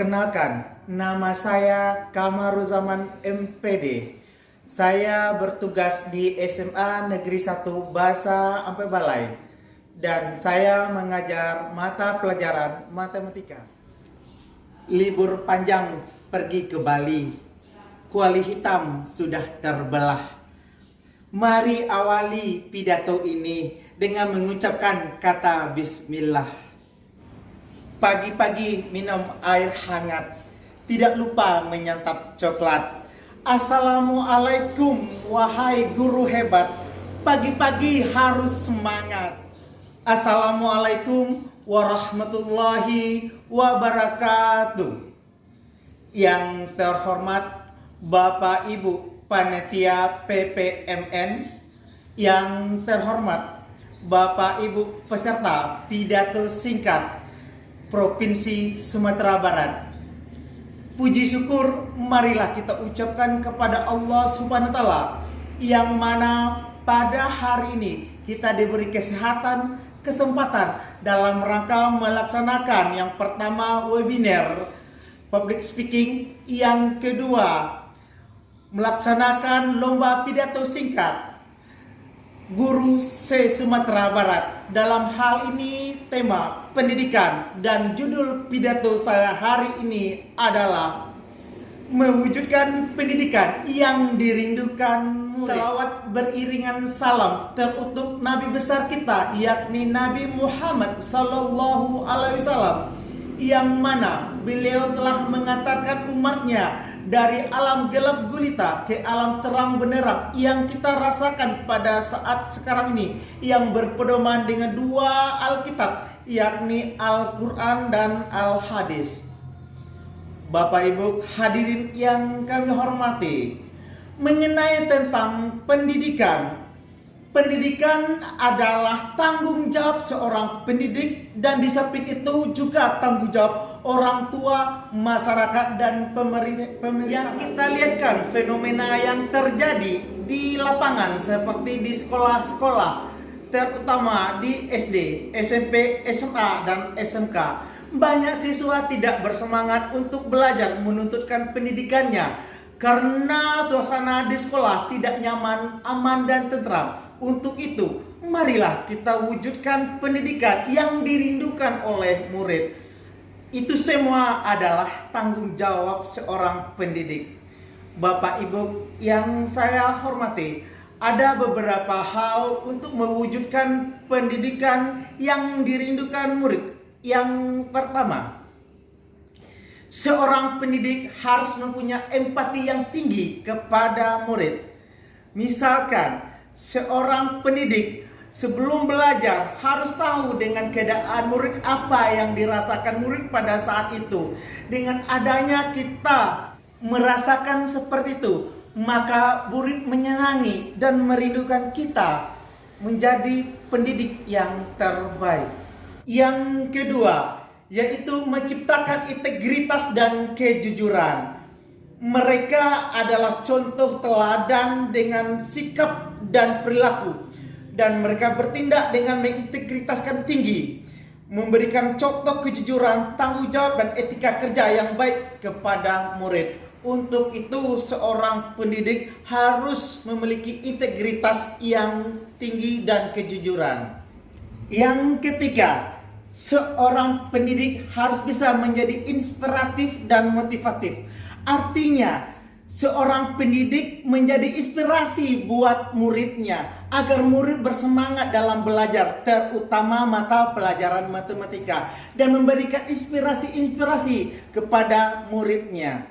Perkenalkan, nama saya Kamaruzaman MPD. Saya bertugas di SMA Negeri 1 Bahasa Ampe Balai dan saya mengajar mata pelajaran matematika. Libur panjang pergi ke Bali, kuali hitam sudah terbelah. Mari awali pidato ini dengan mengucapkan kata bismillah. Pagi-pagi minum air hangat, tidak lupa menyantap coklat. Assalamualaikum wahai guru hebat, pagi-pagi harus semangat. Assalamualaikum warahmatullahi wabarakatuh. Yang terhormat Bapak Ibu Panitia PPMN, yang terhormat Bapak Ibu peserta pidato singkat Provinsi Sumatera Barat. Puji syukur marilah kita ucapkan kepada Allah Subhanahu wa taala yang mana pada hari ini kita diberi kesehatan, kesempatan dalam rangka melaksanakan yang pertama webinar public speaking, yang kedua melaksanakan lomba pidato singkat Guru se-Sumatera Barat. Dalam hal ini tema pendidikan dan judul pidato saya hari ini adalah mewujudkan pendidikan yang dirindukan murid. Selawat beriringan salam terutuk Nabi besar kita, yakni Nabi Muhammad Sallallahu Alaihi Wasallam, yang mana beliau telah mengantarkan umatnya dari alam gelap gulita ke alam terang benderang yang kita rasakan pada saat sekarang ini, yang berpedoman dengan dua Alkitab, yakni Al-Quran dan Al-Hadis. Bapak Ibu hadirin yang kami hormati, mengenai tentang pendidikan. Pendidikan adalah tanggung jawab seorang pendidik, dan di samping itu juga tanggung jawab orang tua, masyarakat, dan pemerintah. Yang kita lihatkan fenomena yang terjadi di lapangan seperti di sekolah-sekolah, terutama di SD, SMP, SMA, dan SMK. Banyak siswa tidak bersemangat untuk belajar menuntutkan pendidikannya karena suasana di sekolah tidak nyaman, aman, dan tentram. Untuk itu, marilah kita wujudkan pendidikan yang dirindukan oleh murid. Itu semua adalah tanggung jawab seorang pendidik. Bapak Ibu yang saya hormati, ada beberapa hal untuk mewujudkan pendidikan yang dirindukan murid. Yang pertama, seorang pendidik harus mempunyai empati yang tinggi kepada murid. Misalkan, seorang pendidik sebelum belajar harus tahu dengan keadaan murid apa yang dirasakan murid pada saat itu. Dengan adanya kita merasakan seperti itu, maka murid menyenangi dan merindukan kita menjadi pendidik yang terbaik. Yang kedua, yaitu menciptakan integritas dan kejujuran. Mereka adalah contoh teladan dengan sikap dan perilaku, dan mereka bertindak dengan mengintegritaskan tinggi, memberikan contoh kejujuran, tanggung jawab, dan etika kerja yang baik kepada murid. Untuk itu seorang pendidik harus memiliki integritas yang tinggi dan kejujuran. Yang ketiga, seorang pendidik harus bisa menjadi inspiratif dan motivatif. Artinya, seorang pendidik menjadi inspirasi buat muridnya agar murid bersemangat dalam belajar, terutama mata pelajaran matematika, dan memberikan inspirasi-inspirasi kepada muridnya.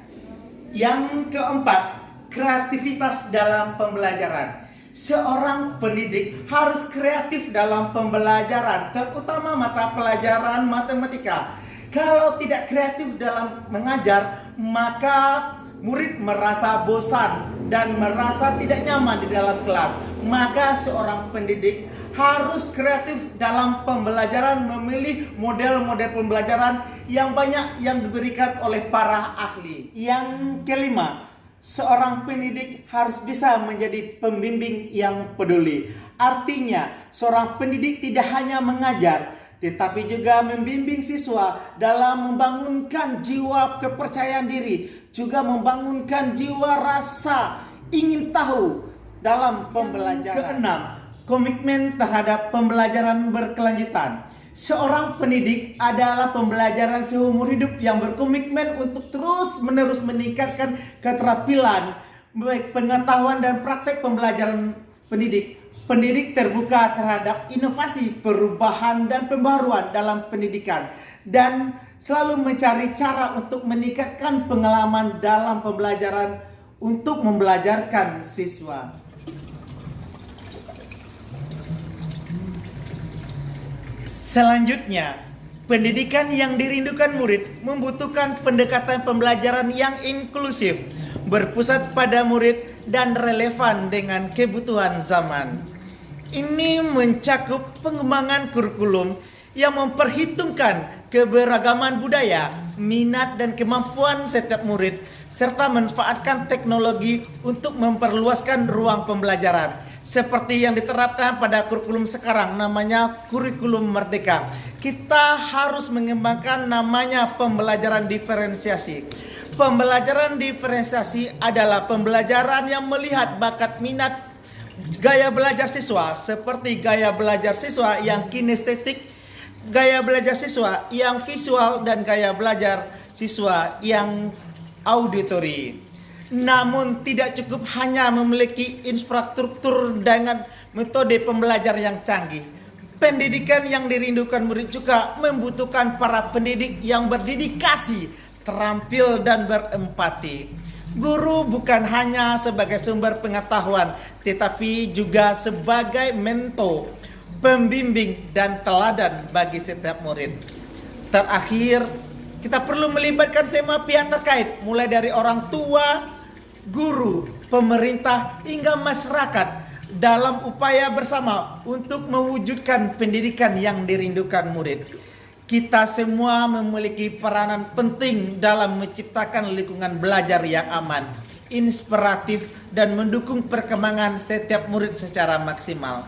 Yang keempat, kreativitas dalam pembelajaran. Seorang pendidik harus kreatif dalam pembelajaran, terutama mata pelajaran matematika. Kalau tidak kreatif dalam mengajar, maka murid merasa bosan dan merasa tidak nyaman di dalam kelas. Maka seorang pendidik harus kreatif dalam pembelajaran, memilih model-model pembelajaran yang banyak yang diberikan oleh para ahli. Yang kelima, seorang pendidik harus bisa menjadi pembimbing yang peduli. Artinya, seorang pendidik tidak hanya mengajar, tetapi juga membimbing siswa dalam membangunkan jiwa kepercayaan diri, juga membangunkan jiwa rasa ingin tahu dalam pembelajaran. Keenam, komitmen terhadap pembelajaran berkelanjutan. Seorang pendidik adalah pembelajaran seumur hidup yang berkomitmen untuk terus-menerus meningkatkan keterampilan, baik pengetahuan dan praktek pembelajaran pendidik. Pendidik terbuka terhadap inovasi, perubahan, dan pembaruan dalam pendidikan, dan selalu mencari cara untuk meningkatkan pengalaman dalam pembelajaran untuk membelajarkan siswa. Selanjutnya, pendidikan yang dirindukan murid membutuhkan pendekatan pembelajaran yang inklusif, berpusat pada murid dan relevan dengan kebutuhan zaman. Ini mencakup pengembangan kurikulum yang memperhitungkan keberagaman budaya, minat dan kemampuan setiap murid, serta manfaatkan teknologi untuk memperluaskan ruang pembelajaran. Seperti yang diterapkan pada kurikulum sekarang, namanya kurikulum merdeka. Kita harus mengembangkan namanya pembelajaran diferensiasi. Pembelajaran diferensiasi adalah pembelajaran yang melihat bakat minat gaya belajar siswa, seperti gaya belajar siswa yang kinestetik, gaya belajar siswa yang visual, dan gaya belajar siswa yang auditory. Namun tidak cukup hanya memiliki infrastruktur dengan metode pembelajar yang canggih. Pendidikan yang dirindukan murid juga membutuhkan para pendidik yang berdedikasi, terampil, dan berempati. Guru bukan hanya sebagai sumber pengetahuan, tetapi juga sebagai mentor, pembimbing, dan teladan bagi setiap murid. Terakhir, kita perlu melibatkan semua pihak terkait, mulai dari orang tua, guru, pemerintah, hingga masyarakat dalam upaya bersama untuk mewujudkan pendidikan yang dirindukan murid. Kita semua memiliki peranan penting dalam menciptakan lingkungan belajar yang aman, inspiratif, dan mendukung perkembangan setiap murid secara maksimal.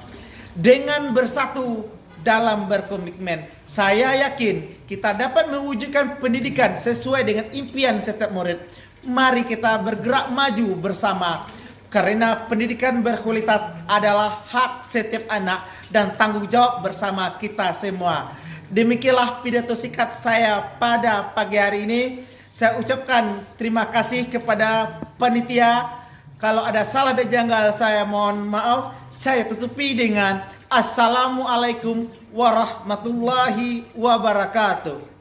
Dengan bersatu dalam berkomitmen, saya yakin kita dapat mewujudkan pendidikan sesuai dengan impian setiap murid. Mari kita bergerak maju bersama, karena pendidikan berkualitas adalah hak setiap anak dan tanggung jawab bersama kita semua. Demikianlah pidato singkat saya pada pagi hari ini. Saya ucapkan terima kasih kepada panitia. Kalau ada salah dan janggal, saya mohon maaf. Saya tutupi dengan Assalamualaikum warahmatullahi wabarakatuh.